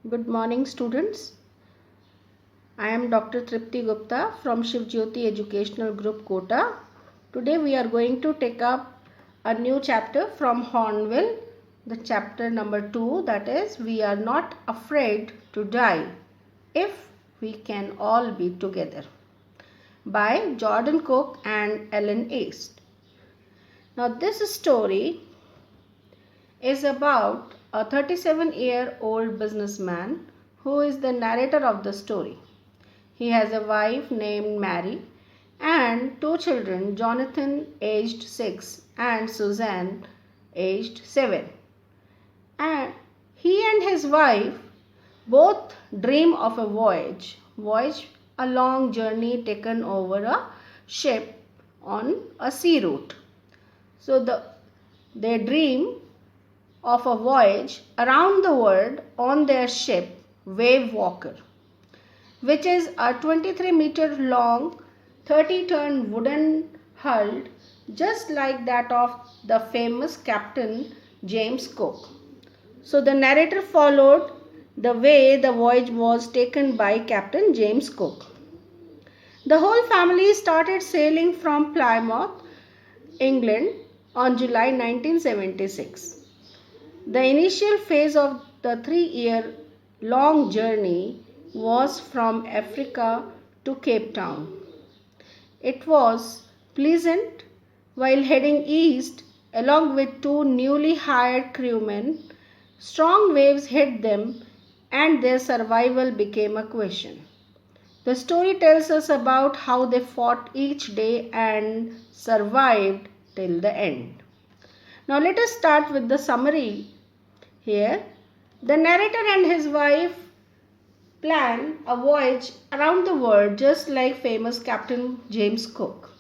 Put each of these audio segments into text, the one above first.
Good morning, students. I am Dr. Tripti Gupta from Shiv Jyoti Educational Group, Kota. Today we are going to take up a new chapter from Hornbill, the chapter number 2, that is, We Are Not Afraid to Die If We Can All Be Together, by Jordan Cook and Ellen East. Now, this story is about a 37-year-old businessman who is the narrator of the story. He has a wife named Mary and two children, Jonathan aged 6 and Suzanne aged 7. And he and his wife both dream of a voyage, a long journey taken over a ship on a sea route. So they dream of a voyage around the world on their ship Wave Walker, which is a 23-meter long, 30-ton wooden hull just like that of the famous Captain James Cook. So the narrator followed the way the voyage was taken by Captain James Cook. The whole family started sailing from Plymouth, England on July 1976. The initial phase of the 3-year-long journey was from Africa to Cape Town. It was pleasant. While heading east, along with two newly hired crewmen, strong waves hit them and their survival became a question. The story tells us about how they fought each day and survived till the end. Now let us start with the summary. Here, the narrator and his wife plan a voyage around the world just like famous Captain James Cook.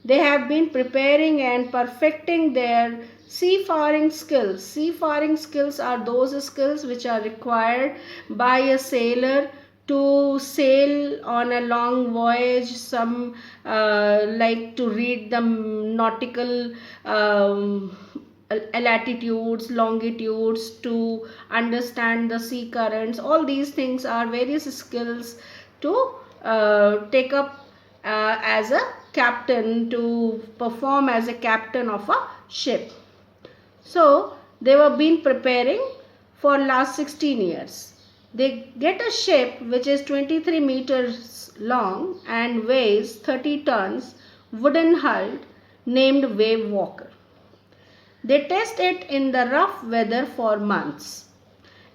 They have been preparing and perfecting their seafaring skills. Seafaring skills are those skills which are required by a sailor to sail on a long voyage, like to read the nautical latitudes, longitudes, to understand the sea currents. All these things are various skills to take up as a captain, to perform as a captain of a ship. So they were been preparing for last 16 years. They get a ship which is 23 meters long and weighs 30 tons, wooden hull, named Wave Walker. They test it in the rough weather for months.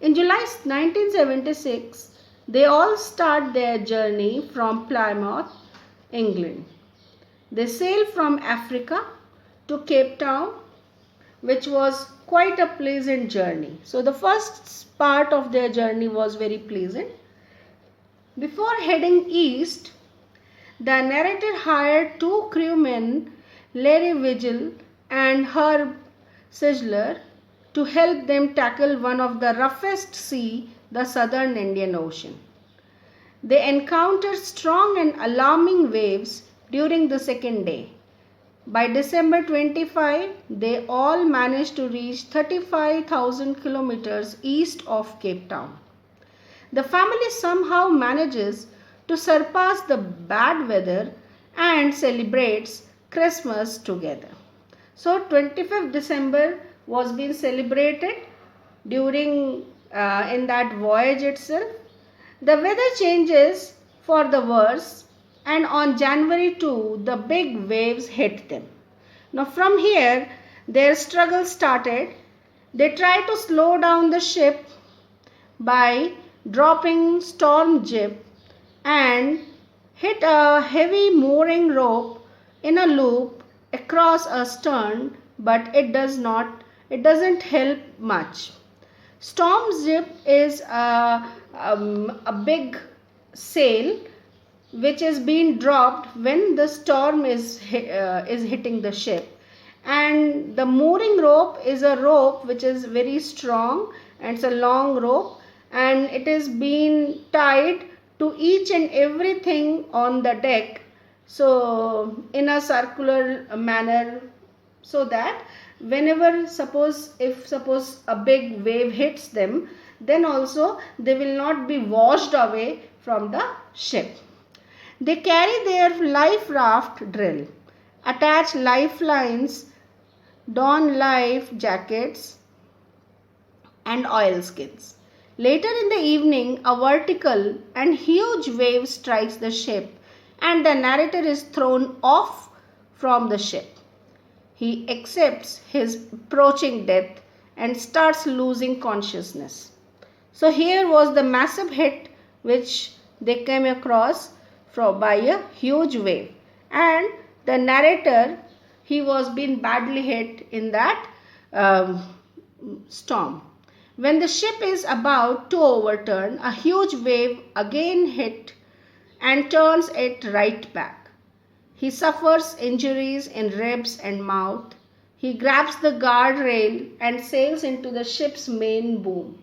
In July 1976, they all start their journey from Plymouth, England. They sail from Africa to Cape Town, which was quite a pleasant journey. So the first part of their journey was very pleasant. Before heading east, the narrator hired two crewmen, Larry Vigil and Herb Sigler, to help them tackle one of the roughest sea, the southern Indian Ocean. They encountered strong and alarming waves during the second day. By December 25, they all managed to reach 35,000 kilometers east of Cape Town. The family somehow manages to surpass the bad weather and celebrates Christmas together. So 25th December was being celebrated during in that voyage itself. The weather changes for the worse, and on January 2 the big waves hit them. Now from here their struggle started. They tried to slow down the ship by dropping storm jib and hit a heavy mooring rope in a loop across a stern, but it doesn't help much. Storm jib is a big sail which is being dropped when the storm is hitting the ship, and the mooring rope is a rope which is very strong and it's a long rope, and it is being tied to each and everything on the deck, so in a circular manner, so that whenever suppose a big wave hits them, then also they will not be washed away from the ship. They carry their life raft drill, attach lifelines, don life jackets and oilskins. Later in the evening, a vertical and huge wave strikes the ship and the narrator is thrown off from the ship. He accepts his approaching death and starts losing consciousness. So here was the massive hit which they came across by a huge wave, and the narrator, he was being badly hit in that storm. When the ship is about to overturn, a huge wave again hit and turns it right back. He suffers injuries in ribs and mouth. He grabs the guardrail and sails into the ship's main boom.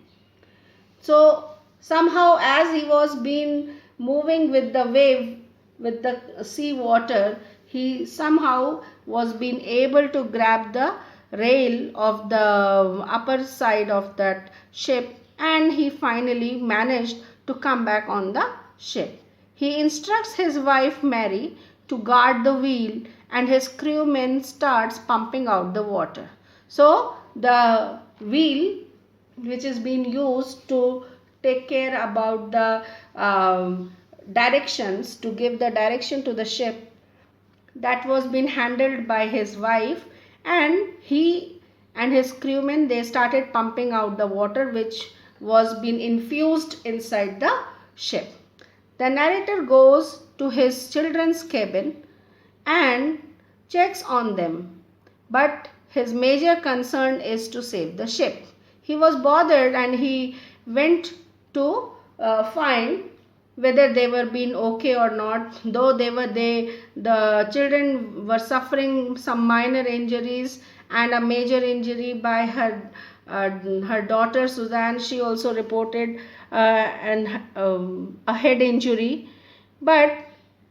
So somehow, as he was being moving with the wave, with the sea water, he somehow was being able to grab the rail of the upper side of that ship, and he finally managed to come back on the ship. He instructs his wife Mary to guard the wheel, and his crewmen starts pumping out the water. So the wheel which is being used to take care about the directions, to give the direction to the ship, that was being handled by his wife, and he and his crewmen, they started pumping out the water which was being infused inside the ship. The narrator goes to his children's cabin and checks on them, but his major concern is to save the ship. He was bothered and he went to find whether they were being okay or not, though the children were suffering some minor injuries and a major injury by her daughter Suzanne. She also reported a head injury, but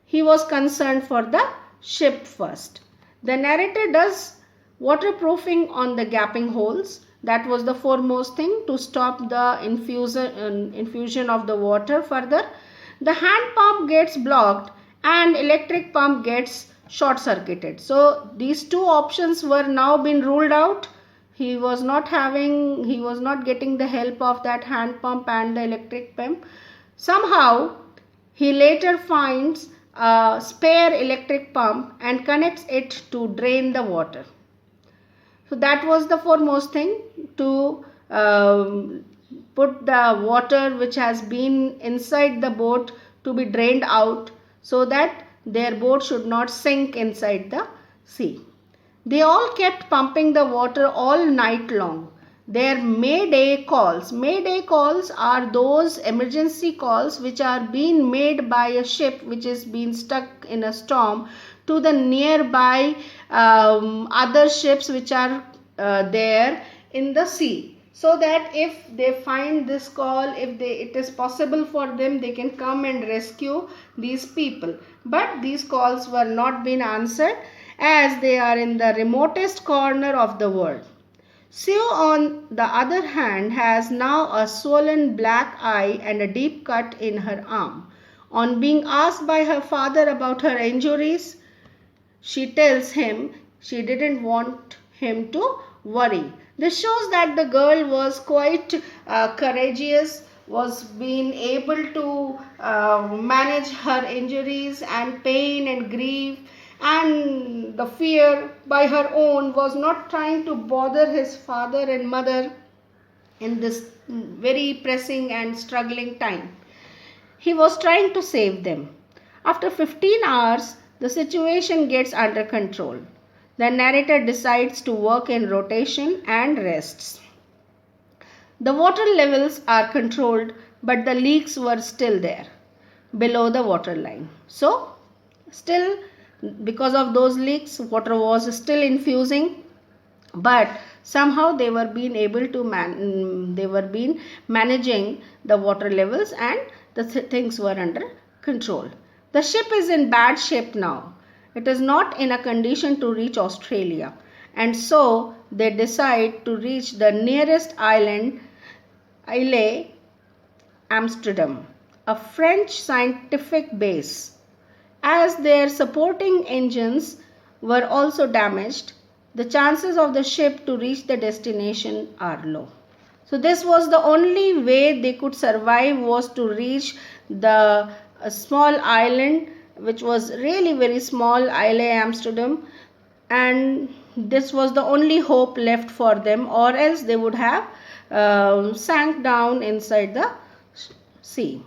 he was concerned for the ship first. The narrator does waterproofing on the gaping holes. That was the foremost thing, to stop the infusion of the water further. The hand pump gets blocked and electric pump gets short circuited. So these two options were now been ruled out. He was not getting the help of that hand pump and the electric pump. Somehow he later finds a spare electric pump and connects it to drain the water. So that was the foremost thing, to put the water which has been inside the boat to be drained out, so that their boat should not sink inside the sea. They all kept pumping the water all night long. Their mayday calls are those emergency calls which are being made by a ship which is being stuck in a storm to the nearby other ships which are there in the sea, so that if they find this call, it is possible for them, they can come and rescue these people. But these calls were not being answered, as they are in the remotest corner of the world. Sue, on the other hand, has now a swollen black eye and a deep cut in her arm. On being asked by her father about her injuries, she tells him she didn't want him to worry. This shows that the girl was quite courageous, was being able to manage her injuries and pain and grief, and the fear by her own, was not trying to bother his father and mother in this very pressing and struggling time. He was trying to save them. After 15 hours, the situation gets under control. The narrator decides to work in rotation and rests. The water levels are controlled, but the leaks were still there below the water line. So, still, because of those leaks, water was still infusing, but somehow they were being able to managing the water levels, and the things were under control. The ship is in bad shape now. It is not in a condition to reach Australia, and so they decide to reach the nearest island Isle Amsterdam, a French scientific base. As their supporting engines were also damaged, the chances of the ship to reach the destination are low. So this was the only way they could survive, was to reach the small island, which was really very small, Isle Amsterdam, and this was the only hope left for them, or else they would have sank down inside the sea.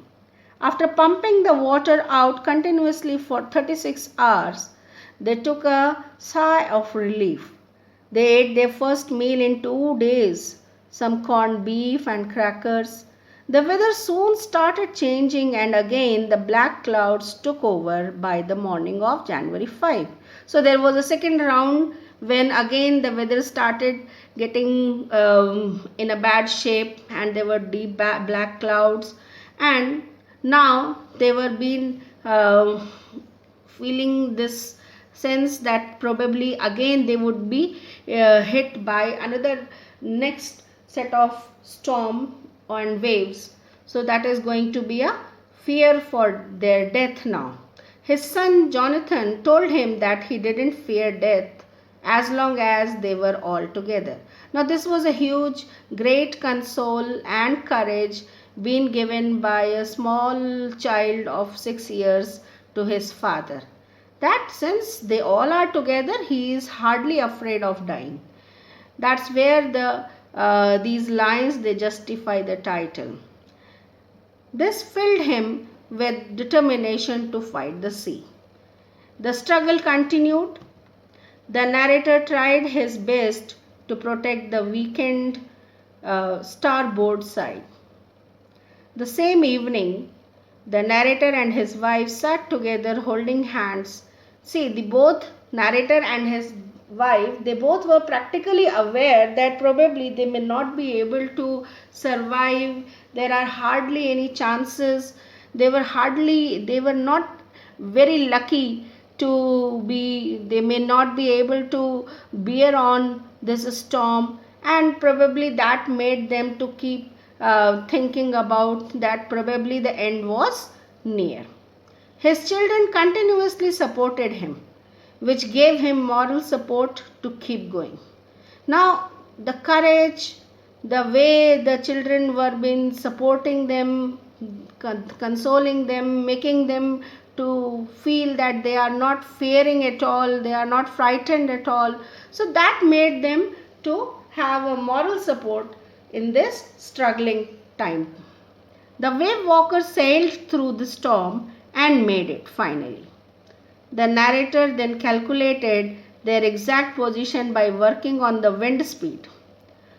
After pumping the water out continuously for 36 hours, they took a sigh of relief. They ate their first meal in 2 days, some corned beef and crackers. The weather soon started changing, and again the black clouds took over by the morning of January 5. So there was a second round when again the weather started getting in a bad shape, and there were deep black clouds, and now they were being feeling this sense that probably again they would be hit by another next set of storm and waves. So that is going to be a fear for their death now. His son Jonathan told him that he didn't fear death as long as they were all together. Now this was a huge, great console and courage being given by a small child of 6 years to his father, that since they all are together, he is hardly afraid of dying. That's where these lines, they justify the title. This filled him with determination to fight the sea. The struggle continued. The narrator tried his best to protect the weakened starboard side. The same evening, the narrator and his wife sat together holding hands. See, the both narrator and his wife, they both were practically aware that probably they may not be able to survive. There are hardly any chances. They were not very lucky to be, they may not be able to bear on this storm, and probably that made them to keep thinking about that probably the end was near. His children continuously supported him, which gave him moral support to keep going. Now, the courage, the way the children were been supporting them, consoling them, making them to feel that they are not fearing at all, they are not frightened at all. So that made them to have a moral support in this struggling time. The wave walker sailed through the storm and made it finally. The narrator then calculated their exact position by working on the wind speed.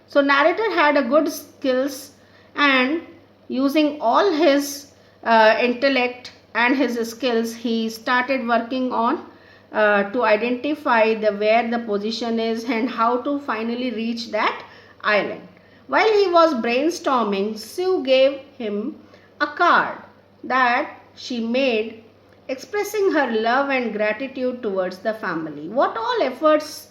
So narrator had a good skills, and using all his intellect and his skills, he started working on to identify where the position is and how to finally reach that island. While he was brainstorming, Sue gave him a card that she made expressing her love and gratitude towards the family. What all efforts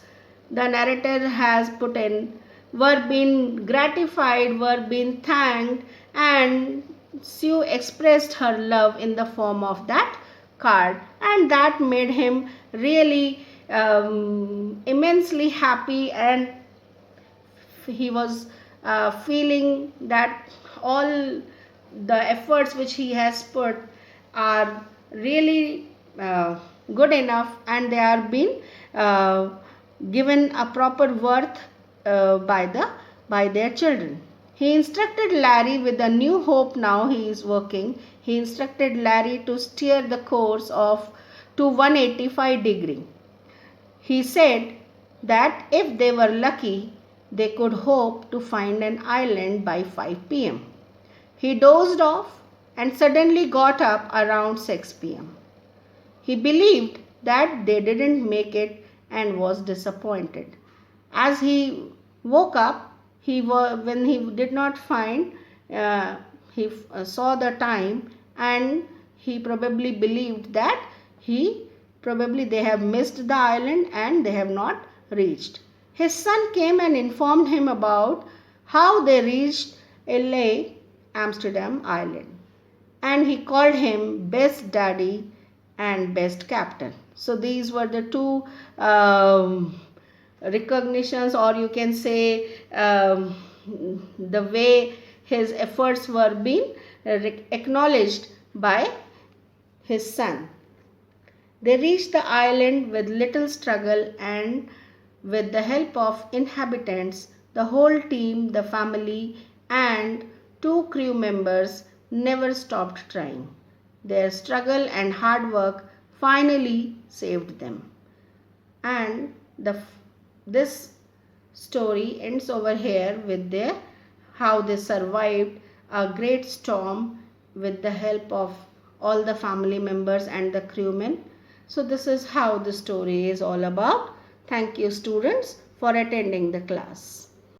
the narrator has put in were being gratified, were being thanked, and Sue expressed her love in the form of that card, and that made him really immensely happy, and he was feeling that all the efforts which he has put are really good enough, and they are being given a proper worth by their children. He instructed Larry, with a new hope now he is working, he instructed Larry to steer the course of to 185 degree. He said that if they were lucky, they could hope to find an island by 5 p.m. He dozed off and suddenly got up around 6 p.m. He believed that they didn't make it and was disappointed. As he woke up, when he did not find, he saw the time, and he probably believed that they have missed the island and they have not reached. His son came and informed him about how they reached LA, Amsterdam Island. And he called him best daddy and best captain. So these were the two recognitions, or you can say the way his efforts were being acknowledged by his son. They reached the island with little struggle, and with the help of inhabitants, the whole team, the family, and two crew members never stopped trying. Their struggle and hard work finally saved them. And this story ends over here with their how they survived a great storm with the help of all the family members and the crewmen. So this is how the story is all about. Thank you students for attending the class.